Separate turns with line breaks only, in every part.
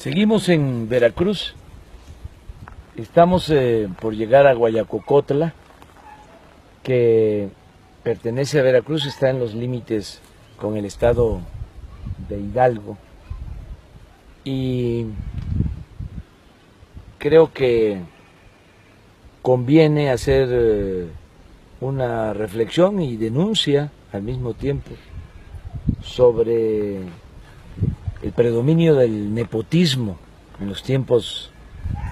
Seguimos en Veracruz, estamos por llegar a Guayacocotla, que pertenece a Veracruz, está en los límites con el estado de Hidalgo, y creo que conviene hacer una reflexión y denuncia al mismo tiempo sobre el predominio del nepotismo en los tiempos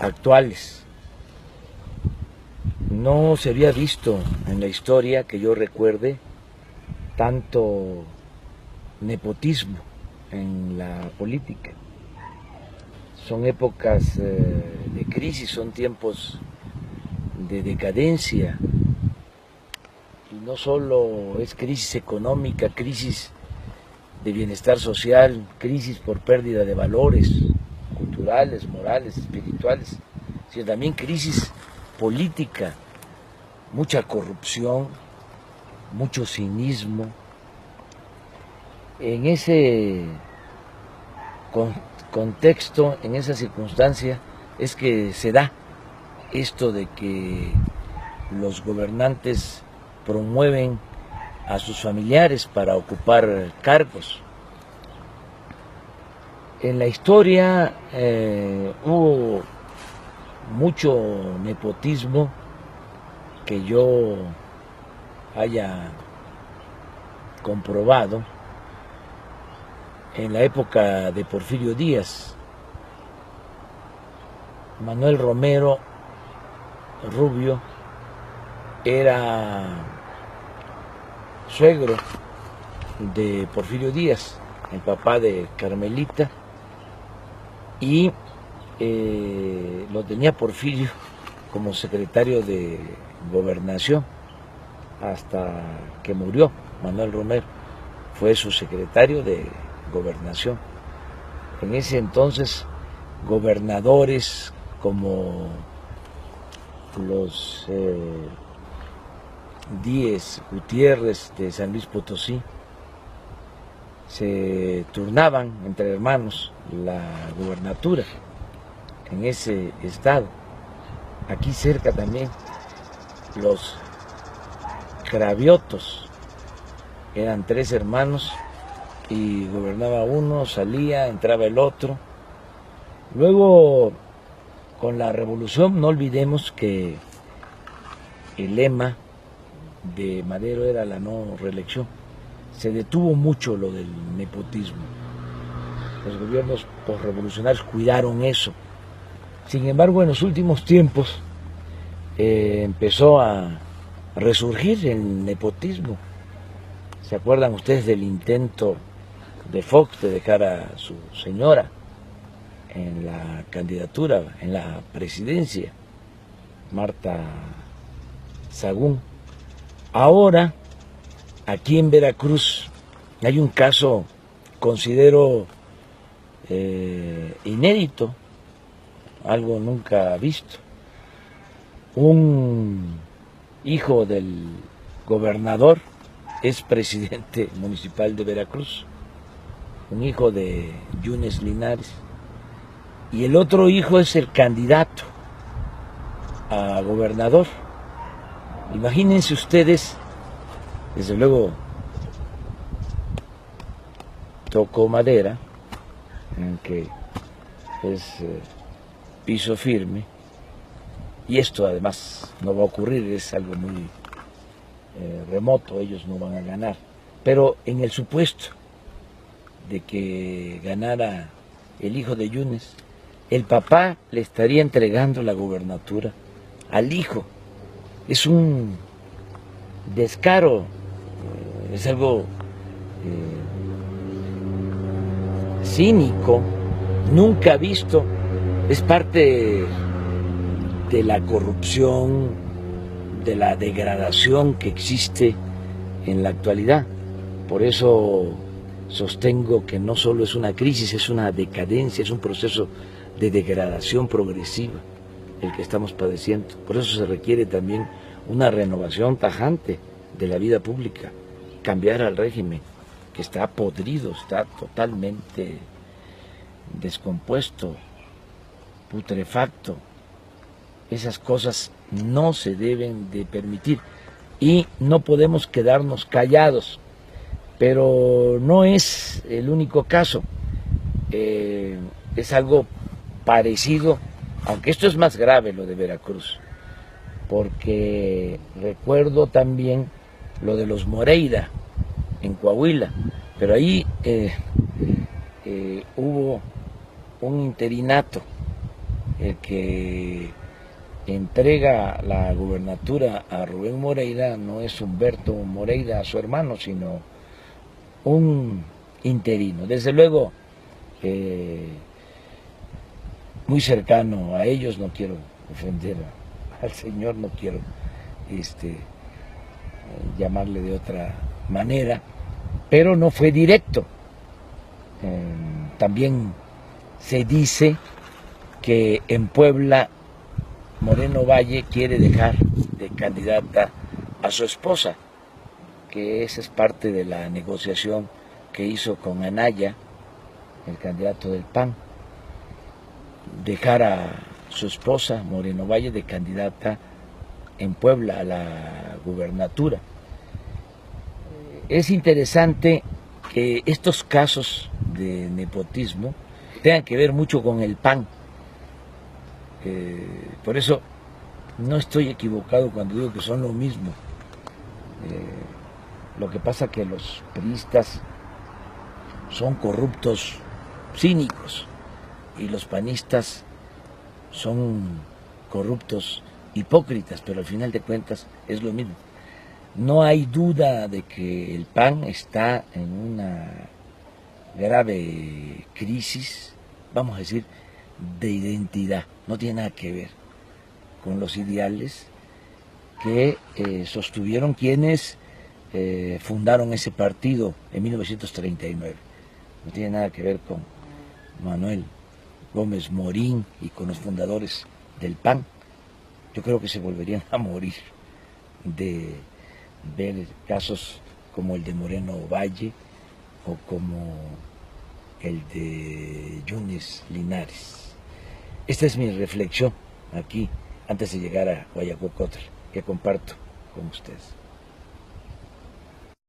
actuales. No se había visto en la historia, que yo recuerde, tanto nepotismo en la política. Son épocas de crisis, son tiempos de decadencia, y no solo es crisis económica, crisis de bienestar social, crisis por pérdida de valores culturales, morales, espirituales, sino también crisis política, mucha corrupción, mucho cinismo. En ese contexto, en esa circunstancia, es que se da esto de que los gobernantes promueven a sus familiares para ocupar cargos. En la historia hubo mucho nepotismo que yo haya comprobado en la época de Porfirio Díaz. Manuel Romero Rubio era suegro de Porfirio Díaz, el papá de Carmelita, y lo tenía Porfirio como secretario de Gobernación hasta que murió. Manuel Romero fue su secretario de Gobernación. En ese entonces, gobernadores como los Díez Gutiérrez de San Luis Potosí se turnaban entre hermanos la gubernatura en ese estado. Aquí cerca también los Craviotos eran 3 hermanos y gobernaba uno, salía, entraba el otro. Luego, con la revolución, no olvidemos que el lema de Madero era la no reelección. Se detuvo mucho lo del nepotismo. Los gobiernos posrevolucionarios cuidaron eso. Sin embargo, en los últimos tiempos empezó a resurgir el nepotismo. ¿Se acuerdan ustedes del intento de Fox de dejar a su señora en la candidatura, en la presidencia, Marta Sagún? Ahora, aquí en Veracruz, hay un caso, considero inédito, algo nunca visto. Un hijo del gobernador es presidente municipal de Veracruz, un hijo de Yunes Linares, y el otro hijo es el candidato a gobernador. Imagínense ustedes, desde luego toco madera, en que es piso firme, y esto además no va a ocurrir, es algo muy remoto, ellos no van a ganar, pero en el supuesto de que ganara el hijo de Yunes, el papá le estaría entregando la gubernatura al hijo. Es un descaro, es algo cínico, nunca visto, es parte de la corrupción, de la degradación que existe en la actualidad. Por eso sostengo que no solo es una crisis, es una decadencia, es un proceso de degradación progresiva el que estamos padeciendo. Por eso se requiere también una renovación tajante de la vida pública, cambiar al régimen que está podrido, está totalmente descompuesto, putrefacto. Esas cosas no se deben de permitir y no podemos quedarnos callados. Pero no es el único caso, es algo parecido, aunque esto es más grave lo de Veracruz, porque recuerdo también lo de los Moreira en Coahuila, pero ahí hubo un interinato, el que entrega la gubernatura a Rubén Moreira no es Humberto Moreira, su hermano, sino un interino, desde luego muy cercano a ellos, no quiero ofender al señor, no quiero llamarle de otra manera, pero no fue directo. También se dice que en Puebla Moreno Valle quiere dejar de candidata a su esposa, que esa es parte de la negociación que hizo con Anaya, el candidato del PAN, dejar a su esposa Moreno Valle de candidata en Puebla a la gubernatura. Es interesante que estos casos de nepotismo tengan que ver mucho con el PAN. Por eso no estoy equivocado cuando digo que son lo mismo. Lo que pasa es que los priistas son corruptos cínicos y los panistas son corruptos hipócritas, pero al final de cuentas es lo mismo. No hay duda de que el PAN está en una grave crisis, vamos a decir, de identidad. No tiene nada que ver con los ideales que sostuvieron quienes fundaron ese partido en 1939. No tiene nada que ver con Manuel Gómez Morín y con los fundadores del PAN. Yo creo que se volverían a morir de ver casos como el de Moreno Valle o como el de Yunes Linares. Esta es mi reflexión aquí antes de llegar a Guayacocotl, que comparto con ustedes.